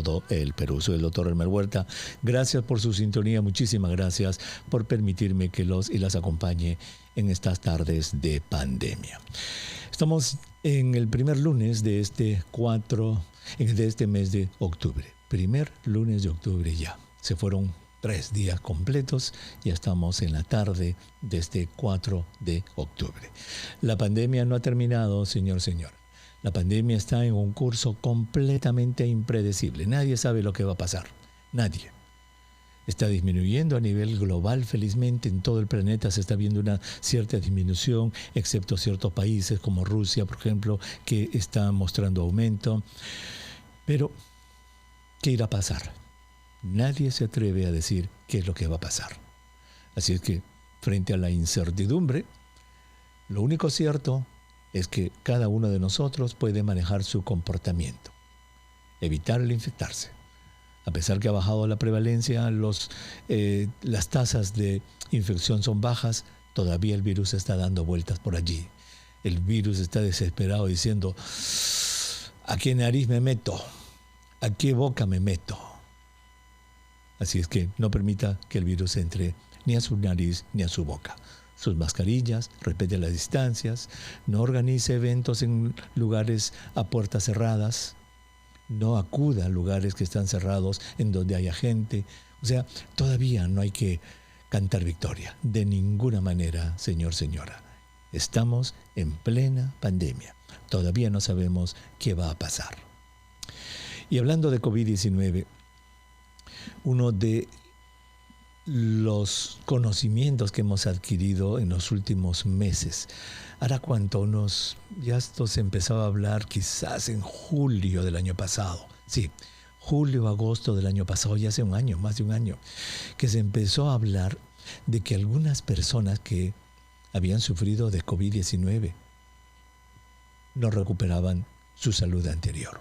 todo el Perú. Soy el doctor Elmer Huerta. Gracias por su sintonía. Muchísimas gracias por permitirme que los y las acompañe en estas tardes de pandemia. Estamos en el primer lunes de este mes de octubre. Primer lunes de octubre ya. Se fueron 3 días completos, ya estamos en la tarde de este 4 de octubre. La pandemia no ha terminado, señor. La pandemia está en un curso completamente impredecible. Nadie sabe lo que va a pasar. Nadie. Está disminuyendo a nivel global, felizmente en todo el planeta se está viendo una cierta disminución, excepto ciertos países como Rusia, por ejemplo, que está mostrando aumento. Pero, ¿qué irá a pasar? Nadie se atreve a decir qué es lo que va a pasar. Así es que, frente a la incertidumbre, lo único cierto es que cada uno de nosotros puede manejar su comportamiento, evitar el infectarse. A pesar que ha bajado la prevalencia, las tasas de infección son bajas, todavía el virus está dando vueltas por allí. El virus está desesperado diciendo, ¿a qué nariz me meto? ¿A qué boca me meto? Así es que no permita que el virus entre ni a su nariz ni a su boca. Sus mascarillas, respete las distancias, no organice eventos en lugares a puertas cerradas, no acuda a lugares que están cerrados en donde haya gente. O sea, todavía no hay que cantar victoria. De ninguna manera, señora. Estamos en plena pandemia. Todavía no sabemos qué va a pasar. Y hablando de COVID-19, uno de los conocimientos que hemos adquirido en los últimos meses. ¿Hará cuánto? Ya esto se empezaba a hablar quizás en julio del año pasado. Sí, julio, agosto del año pasado, ya hace un año, más de un año, que se empezó a hablar de que algunas personas que habían sufrido de COVID-19 no recuperaban su salud anterior.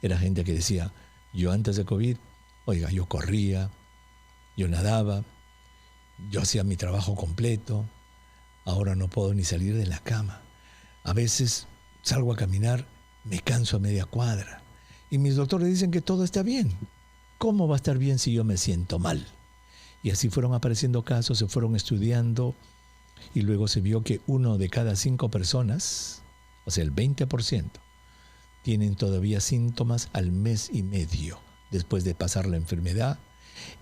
Era gente que decía, yo antes de COVID, oiga, yo corría, yo nadaba, yo hacía mi trabajo completo, ahora no puedo ni salir de la cama. A veces salgo a caminar, me canso a media cuadra y mis doctores dicen que todo está bien. ¿Cómo va a estar bien si yo me siento mal? Y así fueron apareciendo casos, se fueron estudiando y luego se vio que 1 de cada 5 personas, o sea el 20%, tienen todavía síntomas al mes y medio después de pasar la enfermedad.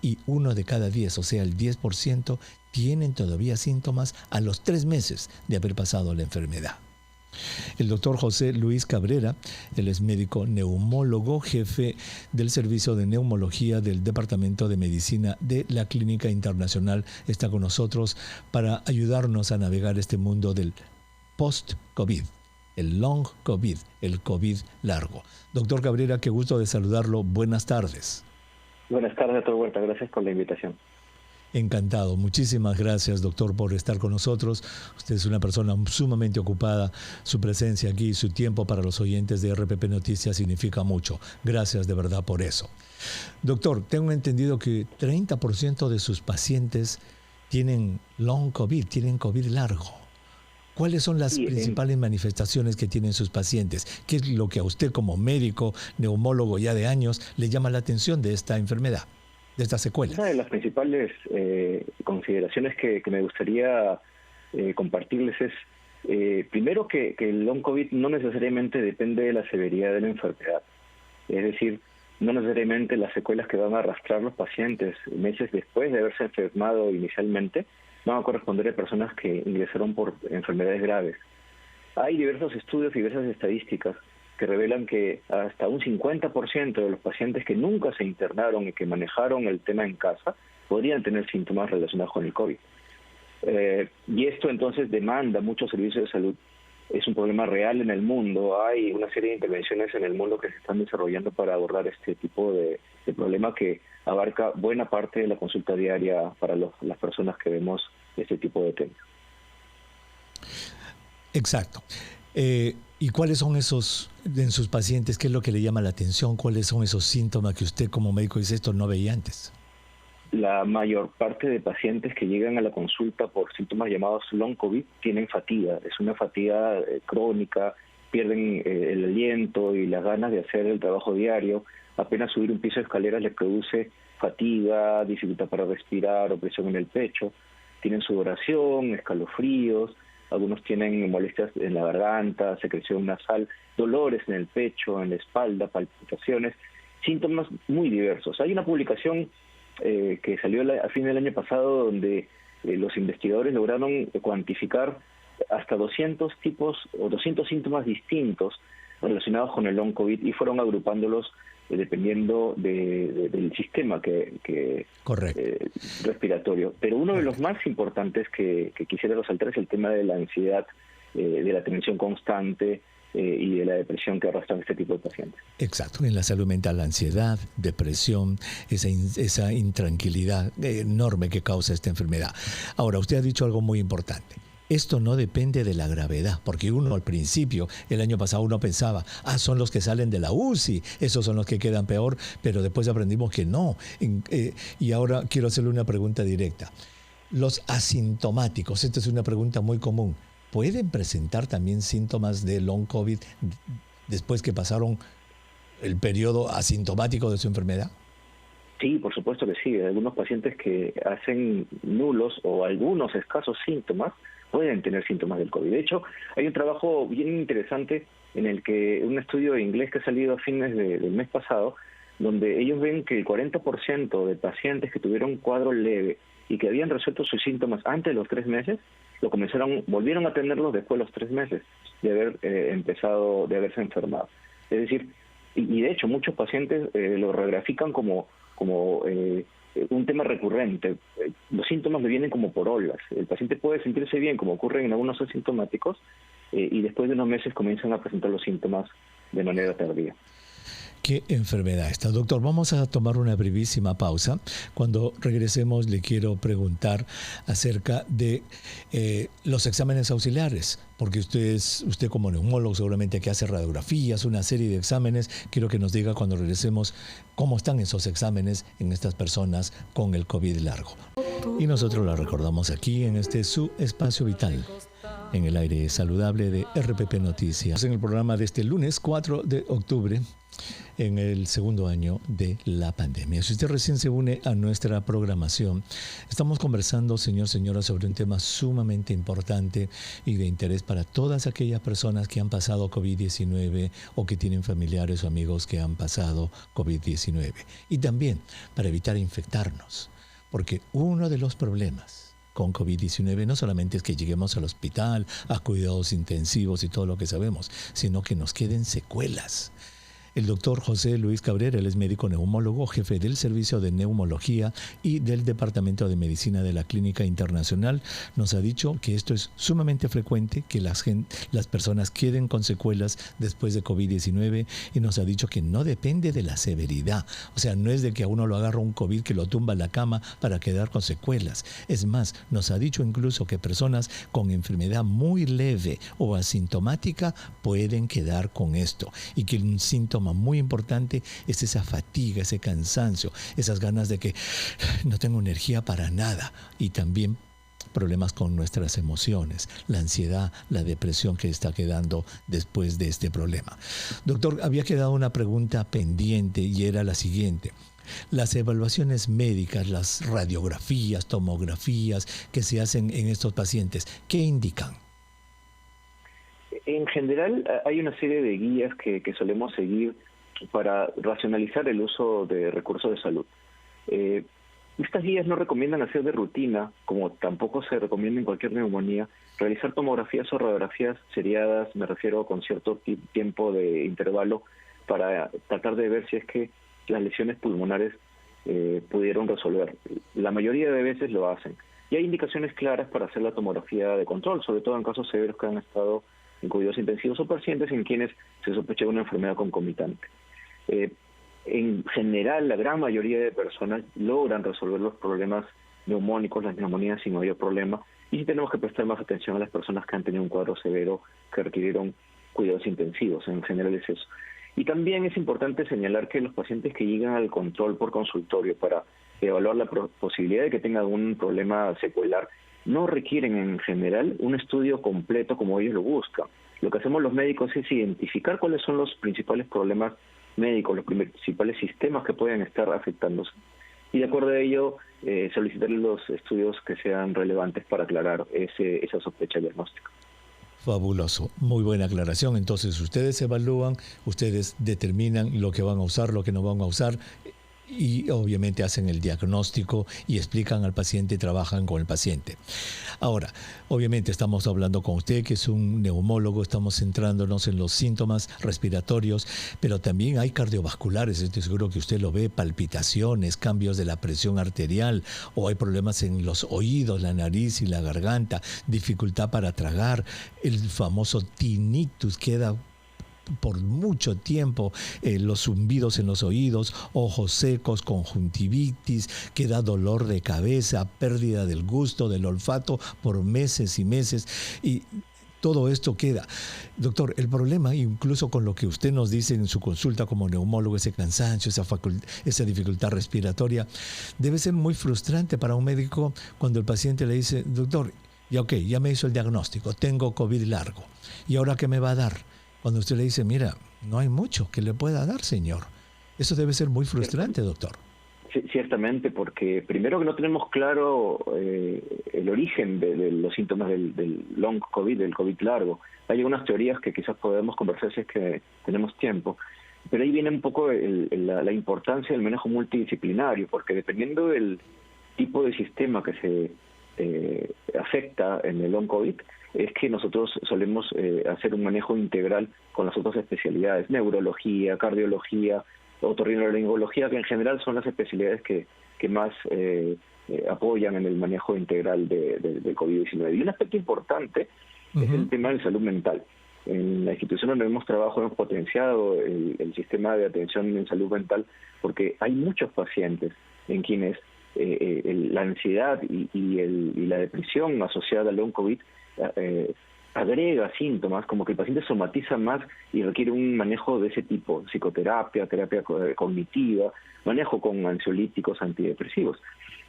Y 1 de cada 10, o sea el 10%, tienen todavía síntomas a los 3 meses de haber pasado la enfermedad. El doctor José Luis Cabrera, él es médico neumólogo, jefe del servicio de neumología del Departamento de Medicina de la Clínica Internacional, está con nosotros para ayudarnos a navegar este mundo del post-COVID, el long COVID, el COVID largo. Doctor Cabrera, qué gusto de saludarlo. Buenas tardes. Buenas tardes, doctor Huerta. Gracias por la invitación. Encantado. Muchísimas gracias, doctor, por estar con nosotros. Usted es una persona sumamente ocupada. Su presencia aquí, su tiempo para los oyentes de RPP Noticias significa mucho. Gracias de verdad por eso. Doctor, tengo entendido que 30% de sus pacientes tienen long COVID, tienen COVID largo. ¿Cuáles son las principales manifestaciones que tienen sus pacientes? ¿Qué es lo que a usted como médico, neumólogo ya de años, le llama la atención de esta enfermedad, de esta secuela? Una de las principales consideraciones que me gustaría compartirles es, primero, que el long COVID no necesariamente depende de la severidad de la enfermedad. Es decir, no necesariamente las secuelas que van a arrastrar los pacientes meses después de haberse enfermado inicialmente van a corresponder a personas que ingresaron por enfermedades graves. Hay diversos estudios y diversas estadísticas que revelan que hasta un 50% de los pacientes que nunca se internaron y que manejaron el tema en casa podrían tener síntomas relacionados con el COVID. Y esto entonces demanda muchos servicios de salud. Es un problema real en el mundo. Hay una serie de intervenciones en el mundo que se están desarrollando para abordar este tipo de problema que abarca buena parte de la consulta diaria para las personas que vemos este tipo de temas. Exacto. ¿Y cuáles son esos, en sus pacientes, qué es lo que le llama la atención? ¿Cuáles son esos síntomas que usted como médico dice, esto no veía antes? La mayor parte de pacientes que llegan a la consulta por síntomas llamados long COVID tienen fatiga. Es una fatiga crónica, pierden el aliento y las ganas de hacer el trabajo diario. apenas subir un piso de escaleras les produce fatiga, dificultad para respirar, opresión en el pecho, tienen sudoración, escalofríos, algunos tienen molestias en la garganta, secreción nasal, dolores en el pecho, en la espalda, palpitaciones, síntomas muy diversos. Hay una publicación que salió a fin del año pasado donde los investigadores lograron cuantificar hasta 200 tipos o 200 síntomas distintos relacionados con el long COVID y fueron agrupándolos dependiendo del sistema respiratorio. Pero uno de los más importantes que quisiera resaltar es el tema de la ansiedad, de la tensión constante y de la depresión que arrastran este tipo de pacientes. Exacto, en la salud mental, la ansiedad, depresión, esa intranquilidad enorme que causa esta enfermedad. Ahora, usted ha dicho algo muy importante. Esto no depende de la gravedad, porque uno al principio, el año pasado uno pensaba, son los que salen de la UCI, esos son los que quedan peor, pero después aprendimos que no. Y ahora quiero hacerle una pregunta directa. Los asintomáticos, esta es una pregunta muy común, ¿pueden presentar también síntomas de long COVID después que pasaron el periodo asintomático de su enfermedad? Sí, por supuesto que sí. Algunos pacientes que hacen nulos o algunos escasos síntomas pueden tener síntomas del COVID. De hecho, hay un trabajo bien interesante en el que un estudio inglés que ha salido a fines del mes pasado, donde ellos ven que el 40% de pacientes que tuvieron cuadro leve y que habían resuelto sus síntomas antes de los 3 meses, volvieron a tenerlos después de los 3 meses de de haberse enfermado. Es decir, y de hecho muchos pacientes lo radiografican como un tema recurrente. Los síntomas le vienen como por olas. El paciente puede sentirse bien, como ocurre en algunos asintomáticos, y después de unos meses comienzan a presentar los síntomas de manera tardía. ¿Qué enfermedad está? Doctor, vamos a tomar una brevísima pausa. Cuando regresemos le quiero preguntar acerca de los exámenes auxiliares, porque usted como neumólogo seguramente que hace radiografías, una serie de exámenes, quiero que nos diga cuando regresemos cómo están esos exámenes en estas personas con el COVID largo. Y nosotros la recordamos aquí en su espacio vital, en el aire saludable de RPP Noticias, en el programa de este lunes 4 de octubre, en el segundo año de la pandemia. Si usted recién se une a nuestra programación, estamos conversando, señora, sobre un tema sumamente importante y de interés para todas aquellas personas que han pasado COVID-19 o que tienen familiares o amigos que han pasado COVID-19. Y también para evitar infectarnos, porque uno de los problemas con COVID-19 no solamente es que lleguemos al hospital, a cuidados intensivos y todo lo que sabemos, sino que nos queden secuelas. El doctor José Luis Cabrera, él es médico neumólogo, jefe del Servicio de Neumología y del Departamento de Medicina de la Clínica Internacional, nos ha dicho que esto es sumamente frecuente, que las personas queden con secuelas después de COVID-19, y nos ha dicho que no depende de la severidad. O sea, no es de que a uno lo agarra un COVID que lo tumba en la cama para quedar con secuelas. Es más, nos ha dicho incluso que personas con enfermedad muy leve o asintomática pueden quedar con esto, y que un síntoma muy importante es esa fatiga, ese cansancio, esas ganas de que no tengo energía para nada, y también problemas con nuestras emociones, la ansiedad, la depresión que está quedando después de este problema. Doctor, había quedado una pregunta pendiente y era la siguiente. Las evaluaciones médicas, las radiografías, tomografías que se hacen en estos pacientes, ¿qué indican? En general, hay una serie de guías que solemos seguir para racionalizar el uso de recursos de salud. Estas guías no recomiendan hacer de rutina, como tampoco se recomienda en cualquier neumonía, realizar tomografías o radiografías seriadas, me refiero con cierto tiempo de intervalo, para tratar de ver si es que las lesiones pulmonares pudieron resolver. La mayoría de veces lo hacen. Y hay indicaciones claras para hacer la tomografía de control, sobre todo en casos severos que han estado en cuidados intensivos o pacientes en quienes se sospecha de una enfermedad concomitante. En general, la gran mayoría de personas logran resolver los problemas neumónicos, las neumonías sin mayor problema, y sí tenemos que prestar más atención a las personas que han tenido un cuadro severo que requirieron cuidados intensivos. En general es eso. Y también es importante señalar que los pacientes que llegan al control por consultorio para evaluar la posibilidad de que tengan algún problema secuelar no requieren en general un estudio completo como ellos lo buscan. Lo que hacemos los médicos es identificar cuáles son los principales problemas médicos, los principales sistemas que pueden estar afectándose. Y de acuerdo a ello, solicitarle los estudios que sean relevantes para aclarar esa sospecha diagnóstica. Fabuloso, muy buena aclaración. Entonces ustedes evalúan, ustedes determinan lo que van a usar, lo que no van a usar y obviamente hacen el diagnóstico y explican al paciente y trabajan con el paciente. Ahora, obviamente estamos hablando con usted que es un neumólogo, estamos centrándonos en los síntomas respiratorios, pero también hay cardiovasculares, estoy seguro que usted lo ve, palpitaciones, cambios de la presión arterial, o hay problemas en los oídos, la nariz y la garganta, dificultad para tragar, el famoso tinnitus queda por mucho tiempo, los zumbidos en los oídos, ojos secos, conjuntivitis, queda dolor de cabeza, pérdida del gusto, del olfato por meses y meses, y todo esto queda. Doctor, el problema, incluso con lo que usted nos dice en su consulta como neumólogo, ese cansancio, esa dificultad respiratoria, debe ser muy frustrante para un médico cuando el paciente le dice, doctor, ya me hizo el diagnóstico, tengo COVID largo, ¿y ahora qué me va a dar? Cuando usted le dice, mira, no hay mucho que le pueda dar, señor. Eso debe ser muy frustrante, doctor. Sí, ciertamente, porque primero que no tenemos claro el origen de los síntomas del long COVID, del COVID largo. Hay algunas teorías que quizás podemos conversar si es que tenemos tiempo, pero ahí viene un poco la importancia del manejo multidisciplinario, porque dependiendo del tipo de sistema que se afecta en el long COVID, es que nosotros solemos hacer un manejo integral con las otras especialidades, neurología, cardiología, otorrinolaringología, que en general son las especialidades que más apoyan en el manejo integral del COVID-19. Y un aspecto importante es el tema de salud mental. En la institución donde hemos trabajado hemos potenciado el sistema de atención en salud mental porque hay muchos pacientes en quienes la ansiedad y la depresión asociada al long COVID agrega síntomas, como que el paciente somatiza más y requiere un manejo de ese tipo, psicoterapia, terapia cognitiva, manejo con ansiolíticos, antidepresivos.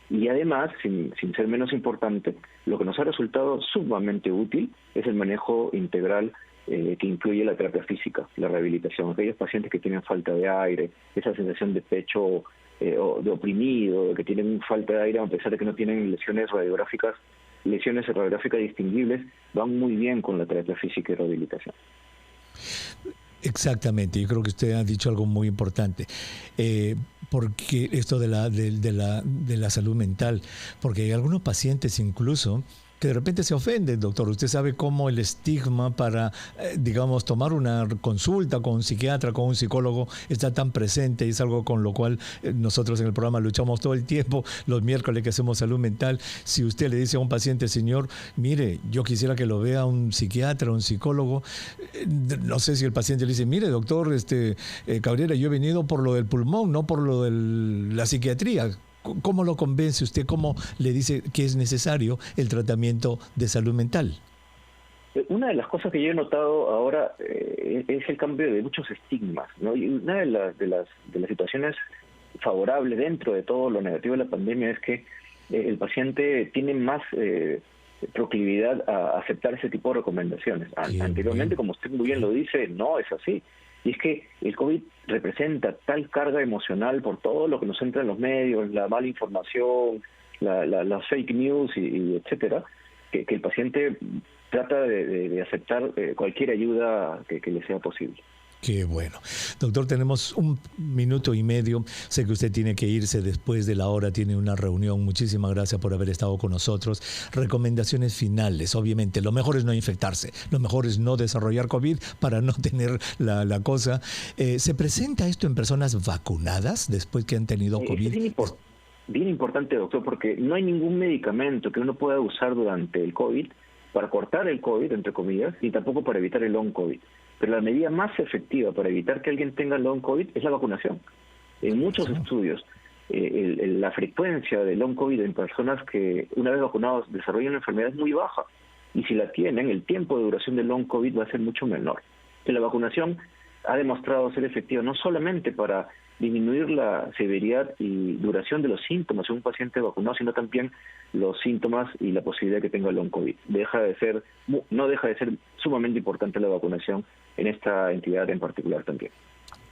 Y además, sin ser menos importante, lo que nos ha resultado sumamente útil es el manejo integral que incluye la terapia física, la rehabilitación. Aquellos pacientes que tienen falta de aire, esa sensación de pecho de oprimido, que tienen falta de aire a pesar de que no tienen lesiones radiográficas distinguibles, van muy bien con la terapia física y rehabilitación. Exactamente, yo creo que usted ha dicho algo muy importante, porque esto de la salud mental, porque hay algunos pacientes incluso que de repente se ofenden, doctor. Usted sabe cómo el estigma para, digamos, tomar una consulta con un psiquiatra, con un psicólogo, está tan presente y es algo con lo cual nosotros en el programa luchamos todo el tiempo, los miércoles que hacemos salud mental. Si usted le dice a un paciente, señor, mire, yo quisiera que lo vea un psiquiatra, un psicólogo, no sé si el paciente le dice, mire, doctor Cabrera, yo he venido por lo del pulmón, no por lo de la psiquiatría. ¿Cómo lo convence usted? ¿Cómo le dice que es necesario el tratamiento de salud mental? Una de las cosas que yo he notado ahora es el cambio de muchos estigmas, ¿no? Y una de las situaciones favorables dentro de todo lo negativo de la pandemia es que el paciente tiene más proclividad a aceptar ese tipo de recomendaciones. Anteriormente, como usted muy bien lo dice, no es así. Y es que el COVID representa tal carga emocional por todo lo que nos entra en los medios, la mala información, las fake news y etcétera, que el paciente trata de aceptar cualquier ayuda que le sea posible. Qué bueno. Doctor, tenemos 1 minuto y medio. Sé que usted tiene que irse después de la hora, tiene una reunión. Muchísimas gracias por haber estado con nosotros. Recomendaciones finales. Obviamente, lo mejor es no infectarse. Lo mejor es no desarrollar COVID para no tener la cosa. ¿Se presenta esto en personas vacunadas después que han tenido COVID? Es bien importante, doctor, porque no hay ningún medicamento que uno pueda usar durante el COVID para cortar el COVID, entre comillas, y tampoco para evitar el long COVID. Pero la medida más efectiva para evitar que alguien tenga long COVID es la vacunación. En muchos estudios, la frecuencia de long COVID en personas que una vez vacunados desarrollan la enfermedad es muy baja. Y si la tienen, el tiempo de duración del long COVID va a ser mucho menor. Que la vacunación ha demostrado ser efectiva no solamente para disminuir la severidad y duración de los síntomas en un paciente vacunado, sino también los síntomas y la posibilidad de que tenga long COVID. No deja de ser sumamente importante la vacunación en esta entidad en particular también.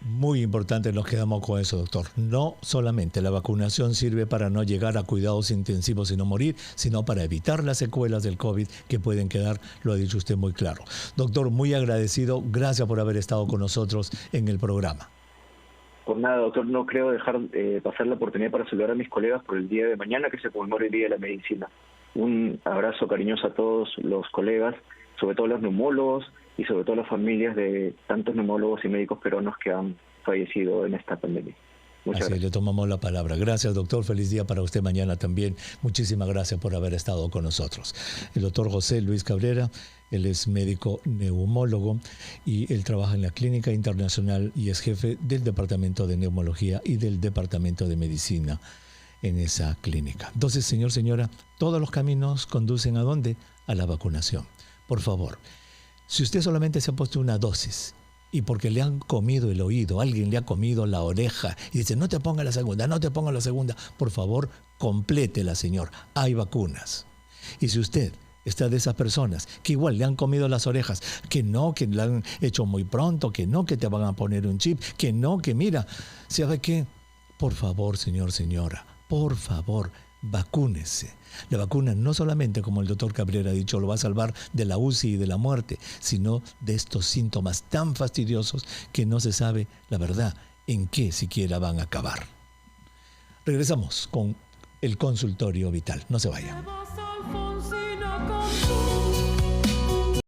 Muy importante, nos quedamos con eso, doctor. No solamente la vacunación sirve para no llegar a cuidados intensivos y no morir, sino para evitar las secuelas del COVID que pueden quedar, lo ha dicho usted muy claro. Doctor, muy agradecido, gracias por haber estado con nosotros en el programa. Por nada, doctor, no creo dejar pasar la oportunidad para saludar a mis colegas por el día de mañana, que se conmemora el Día de la Medicina. Un abrazo cariñoso a todos los colegas, sobre todo los neumólogos y sobre todo las familias de tantos neumólogos y médicos peruanos que han fallecido en esta pandemia. Muchas gracias. Le tomamos la palabra. Gracias, doctor. Feliz día para usted mañana también. Muchísimas gracias por haber estado con nosotros. El doctor José Luis Cabrera, él es médico neumólogo y él trabaja en la Clínica Internacional y es jefe del Departamento de Neumología y del Departamento de Medicina en esa clínica. Entonces, señora, todos los caminos conducen ¿a dónde? A la vacunación. Por favor, si usted solamente se ha puesto una dosis y porque le han comido el oído, alguien le ha comido la oreja y dice, no te ponga la segunda, no te ponga la segunda, por favor, complétela, señor. Hay vacunas. Y si usted está de esas personas que igual le han comido las orejas, que no, que la han hecho muy pronto, que no, que te van a poner un chip, que no, que mira, ¿sabe qué? Por favor, señora, por favor, vacúnese. La vacuna no solamente, como el doctor Cabrera ha dicho, lo va a salvar de la UCI y de la muerte, sino de estos síntomas tan fastidiosos que no se sabe, la verdad, en qué siquiera van a acabar. Regresamos con el consultorio vital. No se vayan.